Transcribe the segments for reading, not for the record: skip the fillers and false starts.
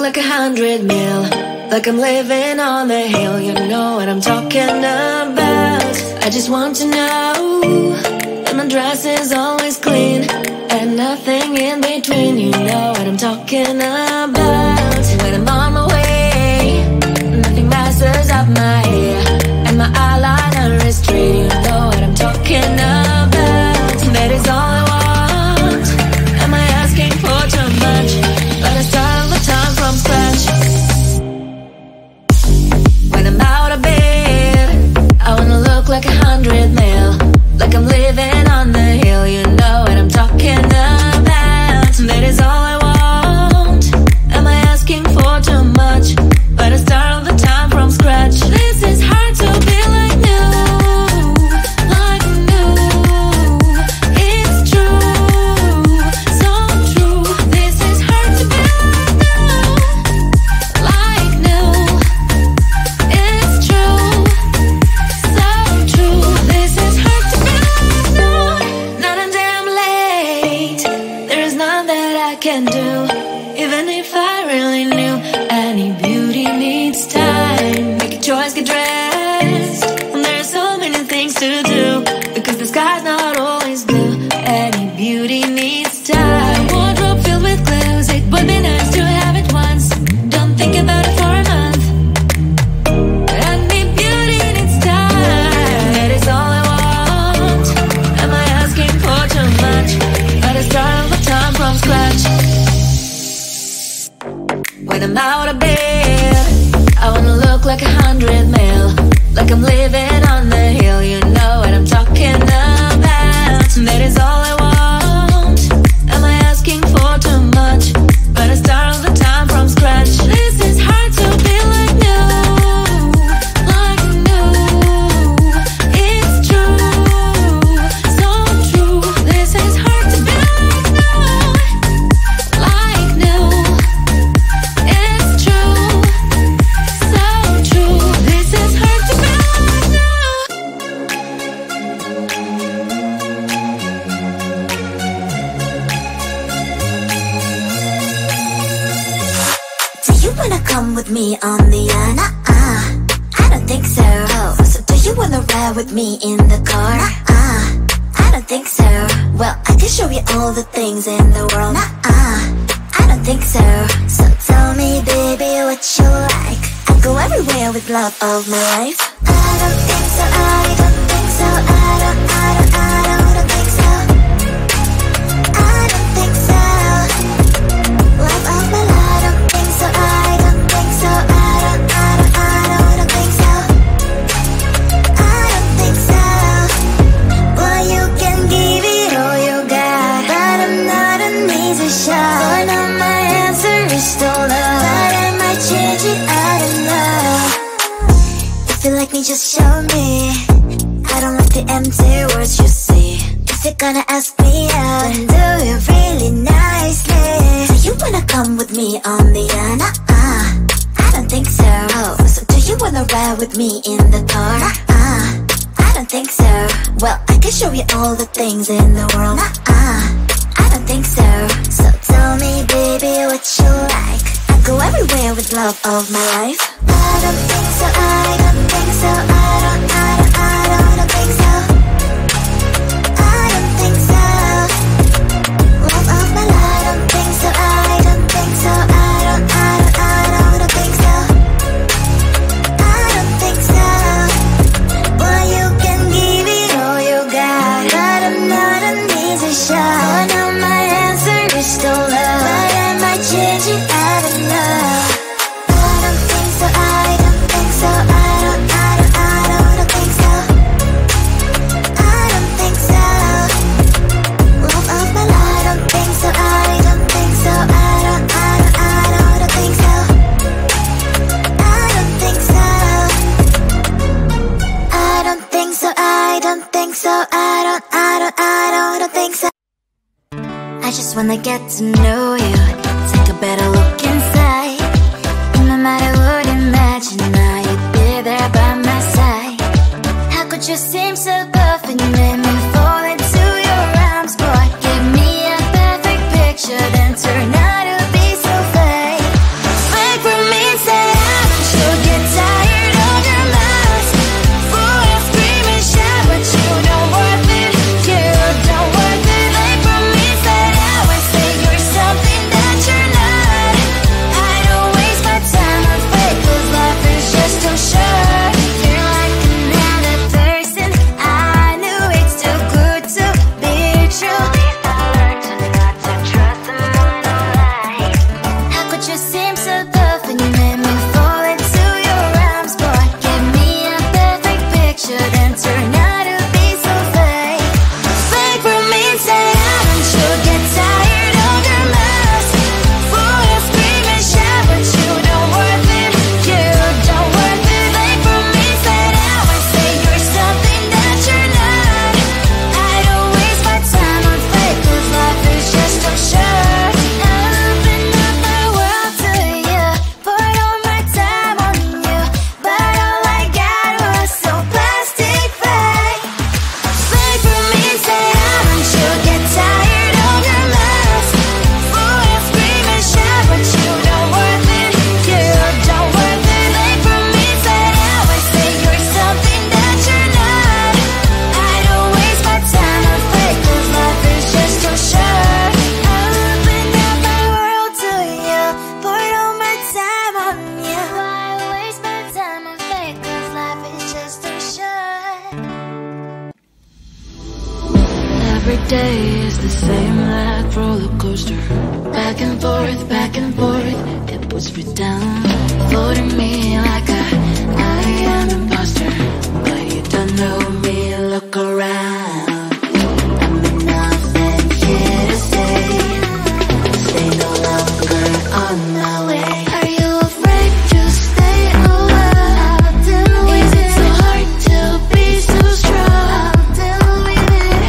like 100 mil, like I'm living on the hill. You know what I'm talking about. I just want to know that my dress is always clean and nothing in between. You know what I'm talking about. When I'm on my way, nothing messes up my hair, and my eyeliner is straight. You know what I'm talking about. That is all I want. Am I asking for too much? But I start all the time from scratch. When I'm out of bed, I wanna look like 100 mil, like I'm living on the hill. You know what I'm talking about. That is all I want. Am I asking for too much? But I start all the time from scratch. This is hard to be like new, like new. It's true, so true. This is hard to be like new, it's true, so true. This is hard to be like new. Not until I'm late, there is none that I can do. Even if I really knew, any beauty needs time. Make a choice, get dressed, and there are so many things to do, because the sky's not always blue. Any beauty needs time. Wardrobe filled with clothes, it would be nice to have it once. Don't think about it for a month. Any beauty needs time. That is all I want. Am I asking for too much? But I start all the time from scratch. When I'm out of bed, I wanna look like 100 mil, like I'm living on the hill. You know what I'm talking about. That is all I want. Am I asking for too much? But I start all the time from scratch. This is hard to be like new, like new. It's true, so true. This is hard to be like new, like new. It's true, so true. This is hard to be like new. Do you wanna come with me on the I don't think so. So do you wanna ride with me in the car? I don't think so. Well, I can show you all the things in the world. I don't think so. So tell me, baby, what you like. I go everywhere with love of my life. I don't think so. I don't think so. I don't think so. I don't think so. Love of my life. I don't think so. I don't think so. I don't think so. I don't think so. Well, you can give it all you got, but I'm not an easy shot. So now my answer is still no, but I might change it. I don't know. If you like me, just show me. I don't like the empty words you say. If you're gonna ask me out, then do it really nicely. Do you wanna come with me on the I don't think so. So do you wanna ride with me in the car? I don't think so. Well, I can show you all the things in the world. I don't think so. So tell me, baby, what you like. I go everywhere with love of my life. I don't think so. I don't think so. I don't think so. I don't think so. Love of my life. I don't think so. I don't think so. I don't think so. I don't think so. Well, you can give it all you got, but I'm not an easy shot. Oh, now my answer is still no, but I might change it. I don't know. I don't think so. I don't think so. I don't think so. I don't think so. Love of my life. I don't think so. I don't think so. I don't think so. I don't think so. I don't think so. I don't think so. I don't think so. I just wanna get to know you, take a better look inside. No matter what, imagine now you'd be there by my side. How could you seem so perfect, make me fall into your arms, boy? Give me a perfect picture, then turn out to be so fake. Every day is the same like roller coaster. Back and forth, it puts me down. Floating me like I am imposter. But you don't know me, look around. I'm nothing here to stay no longer on my way. Are you afraid to stay away? Is it so hard to be so strong?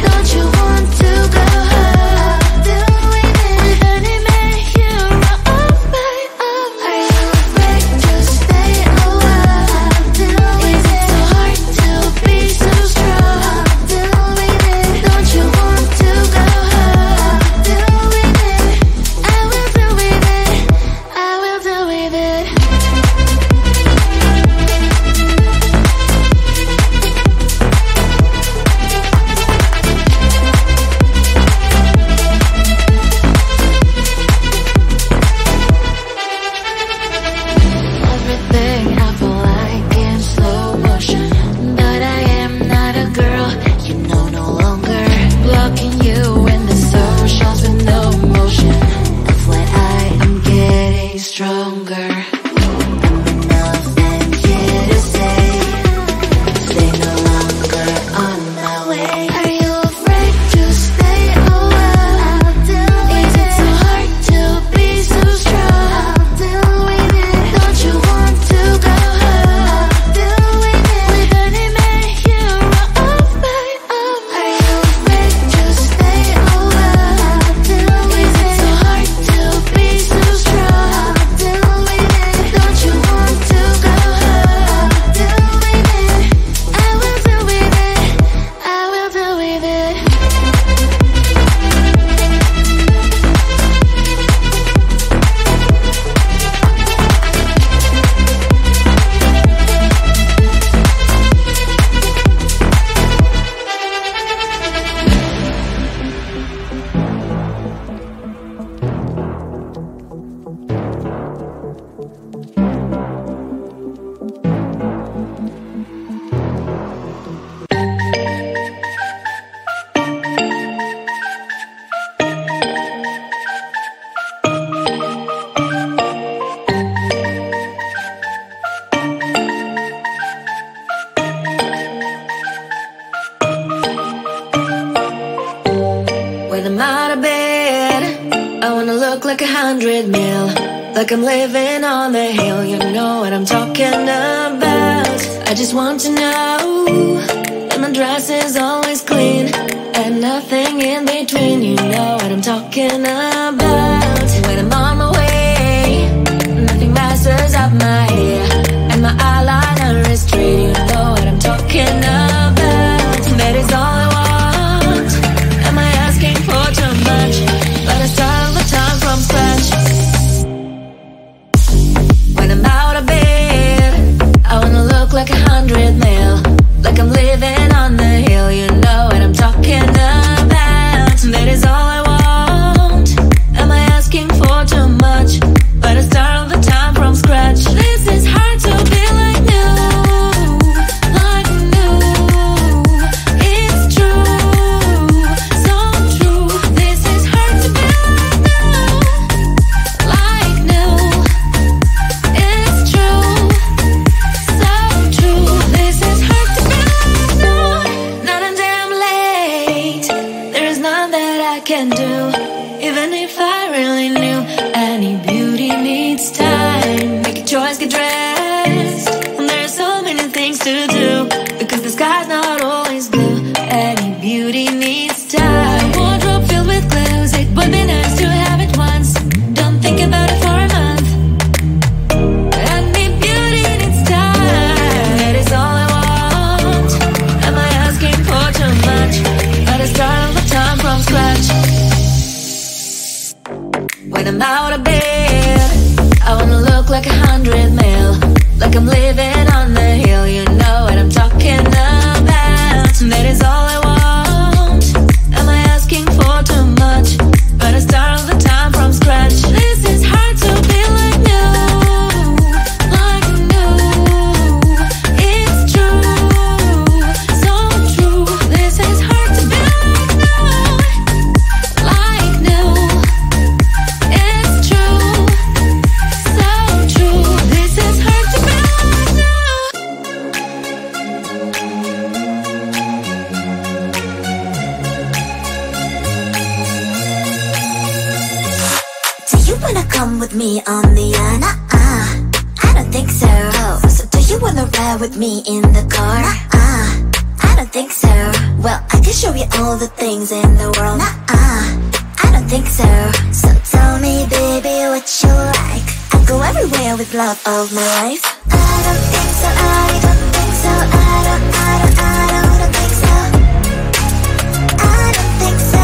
Don't you want to go home? With any man here on my own? Are you afraid to stay away? Is it so hard to be so strong? Don't you want to go home? I will do with it. I will do with it. Everything I feel like in slow motion, but I am not a girl, you know, no longer blocking you in the socials with no emotion. FYI, I'm getting stronger. I'm enough and here to stay no longer on my way. Are you afraid to stay away? Is it so hard to be so strong? Don't you want to go home? With any man here on my own? Are you afraid to stay away? Is it so hard to be so strong? Don't you want to go home? I will do with it. I will do with it. When I'm out of bed, I wanna look like 100 mil, like I'm living on the hill. You know what I'm talking about. I just want to know that my dress is always clean and nothing in between. You know what I'm talking about. When I'm on my way, nothing messes up my hair, and my eyeliner is straight. You know what I'm talking about. That is all I want. Am I asking for too much? But I start all the time from scratch. When I'm out of bed, I wanna look like 100 mil, like I'm living on the hill. You know what I'm talking about. That is all I want. Am I asking for too much? But I start all the time from scratch. This is hard to be like new, like new. It's true, so true. This is hard to be like new, it's true, so true. This is hard to be like new. Not a damn late. There is none that I can do, even if I really knew. Any beauty needs time. Make a choice, get dressed. And there are so many things to do, because the sky's not always blue. Any beauty needs time. Wardrobe filled with clothes, it would be nice to have it once. Don't think about it for a month. Any beauty needs time. That is all I want. Am I asking for too much? But I start all the time from scratch. When I'm out of bed, I wanna look like 100 mil, like I'm living on the hill. You know what I'm talking about. That is all I want. Am I asking for too much? But I start all the time from scratch. This is hard to be like new, like new. It's true, so true. This is hard to be like new. come with me on the I don't think so. So do you wanna ride with me in the car? I don't think so. Well, I can show you all the things in the world. I don't think so. So tell me, baby, what you like. I'll go everywhere with love of my life. I don't think so, I don't think so, I don't think so. I don't think so.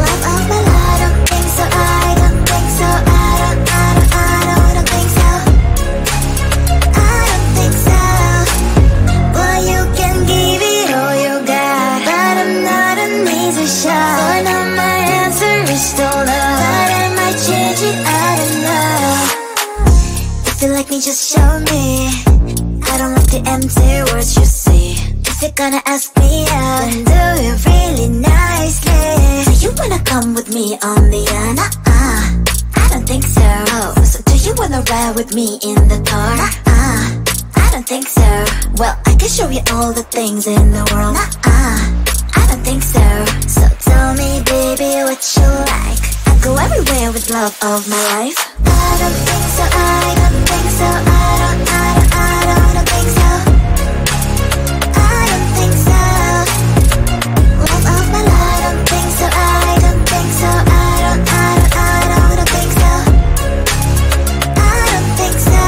Love of my life. I don't think so, I don't think so, I don't think so. I don't think so. Well, you can give it all you got, but I'm not an easy shot. For now my answer is still no, but I might change it, I don't know. If you like me, just show me. I don't like the empty words you say. If you're gonna ask me out, then do it really nicely. Do you wanna come with me on the I don't think so. So do you wanna ride with me in the car? I don't think so. Well, I can show you all the things in the world. I don't think so. So tell me, baby, what you like. I'll go everywhere with love of my life. I don't think so, I don't think so, I don't think so. I don't think so. Love of my life. I don't think so, I don't think so, I don't think so. I don't think so.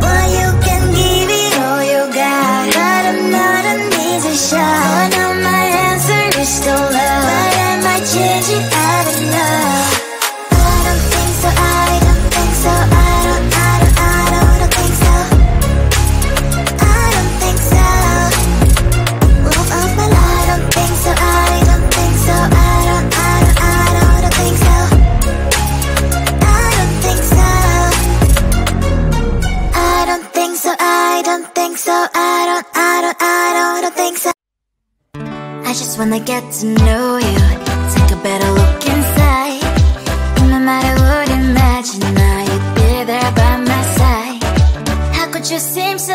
Well, you can give it all you got, but I'm not an easy shot. For now my answer is still no, but I might change it, I don't know. I don't think so, I don't think so, I don't think so. I don't think so. Love of my life. I don't think so, I don't think so, I don't think so. I don't think so. I don't think so, I don't think so, I don't think so. I just wanna get to know you, take a better look inside. No matter what, imagine now you'd be there by my side. How could you seem so